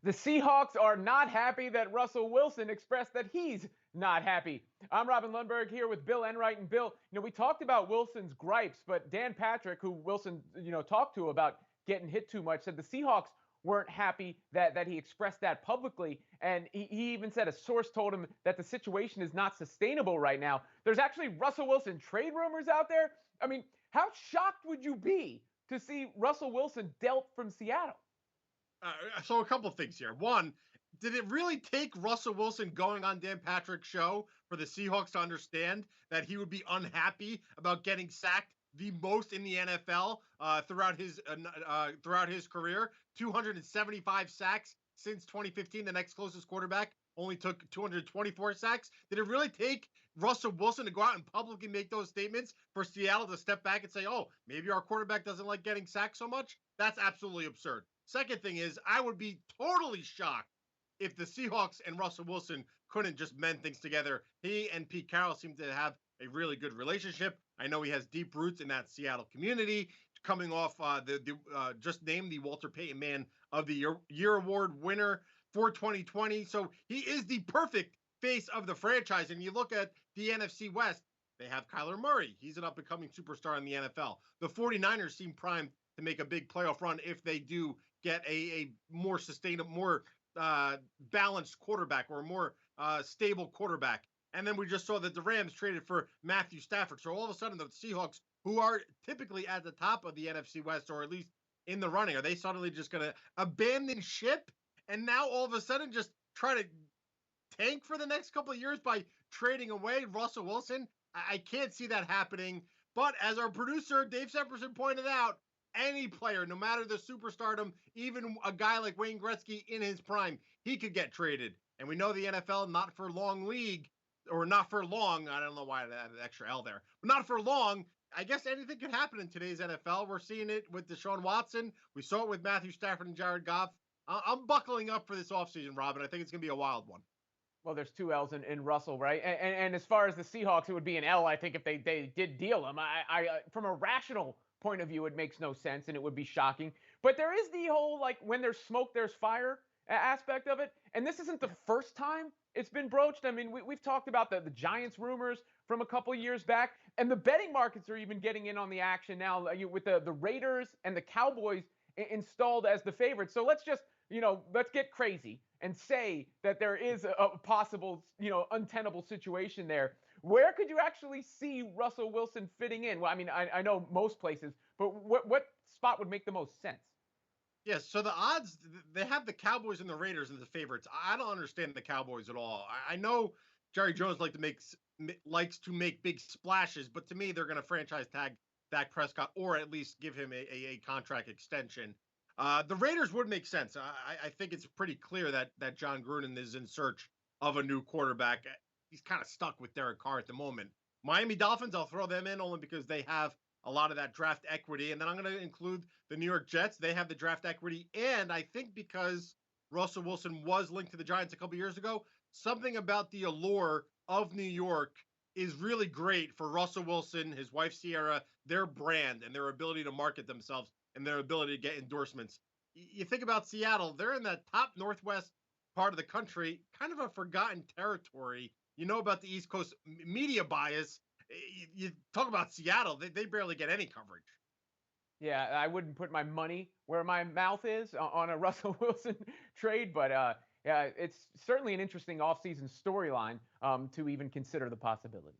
The Seahawks are not happy that Russell Wilson expressed that he's not happy. I'm Robin Lundberg here with Bill Enright. And Bill, we talked about Wilson's gripes, but Dan Patrick, who Wilson, talked to about getting hit too much, said the Seahawks weren't happy that he expressed that publicly. And he even said a source told him that the situation is not sustainable right now. There's actually Russell Wilson trade rumors out there. I mean, how shocked would you be to see Russell Wilson dealt from Seattle? So a couple of things here. One, did it really take Russell Wilson going on Dan Patrick's show for the Seahawks to understand that he would be unhappy about getting sacked the most in the NFL throughout his career? 275 sacks since 2015. The next closest quarterback only took 224 sacks. Did it really take Russell Wilson to go out and publicly make those statements for Seattle to step back and say, "Oh, maybe our quarterback doesn't like getting sacked so much"? That's absolutely absurd. Second thing is, I would be totally shocked if the Seahawks and Russell Wilson couldn't just mend things together. He and Pete Carroll seem to have a really good relationship. I know he has deep roots in that Seattle community, coming off just named the Walter Payton Man of the Year Award winner for 2020. So he is the perfect face of the franchise. And you look at the NFC West, they have Kyler Murray. He's an up-and-coming superstar in the NFL. The 49ers seem primed to make a big playoff run if they do get a more sustainable, more balanced quarterback or a more stable quarterback. And then we just saw that the Rams traded for Matthew Stafford. So all of a sudden, the Seahawks, who are typically at the top of the NFC West, or at least in the running, are they suddenly just going to abandon ship and now all of a sudden just try to tank for the next couple of years by trading away Russell Wilson? I can't see that happening. But as our producer, Dave Sepperson, pointed out, any player, no matter the superstardom, even a guy like Wayne Gretzky in his prime, he could get traded. And we know the NFL, not for long league, or not for long. I don't know why I added an extra L there, but not for long. I guess anything could happen in today's NFL. We're seeing it with Deshaun Watson. We saw it with Matthew Stafford and Jared Goff. I'm buckling up for this offseason, Robin. I think it's going to be a wild one. Well, there's two L's in Russell, right? And as far as the Seahawks, it would be an L, I think, if they did deal him. From a rational point of view, it makes no sense and it would be shocking. But there is the whole, like, when there's smoke, there's fire aspect of it. And this isn't the first time it's been broached. I mean, we've talked about the Giants rumors from a couple years back, and the betting markets are even getting in on the action now with the Raiders and the Cowboys installed as the favorites. So let's get crazy and say that there is a possible, untenable situation there. Where could you actually see Russell Wilson fitting in? Well, I mean, I know most places, but what spot would make the most sense? Yes, so the odds, they have the Cowboys and the Raiders as the favorites. I don't understand the Cowboys at all. I know Jerry Jones likes to make big splashes, but to me, they're going to franchise tag Dak Prescott or at least give him a contract extension. The Raiders would make sense. I think it's pretty clear that John Gruden is in search of a new quarterback. He's kind of stuck with Derek Carr at the moment. Miami Dolphins, I'll throw them in only because they have a lot of that draft equity. And then I'm going to include the New York Jets. They have the draft equity. And I think because Russell Wilson was linked to the Giants a couple years ago, something about the allure of New York is really great for Russell Wilson, his wife Sierra, their brand, and their ability to market themselves and their ability to get endorsements. You think about Seattle, they're in the top Northwest part of the country, kind of a forgotten territory. You know about the East Coast media bias. You talk about Seattle, they barely get any coverage. Yeah, I wouldn't put my money where my mouth is on a Russell Wilson trade, but yeah, it's certainly an interesting offseason storyline to even consider the possibility.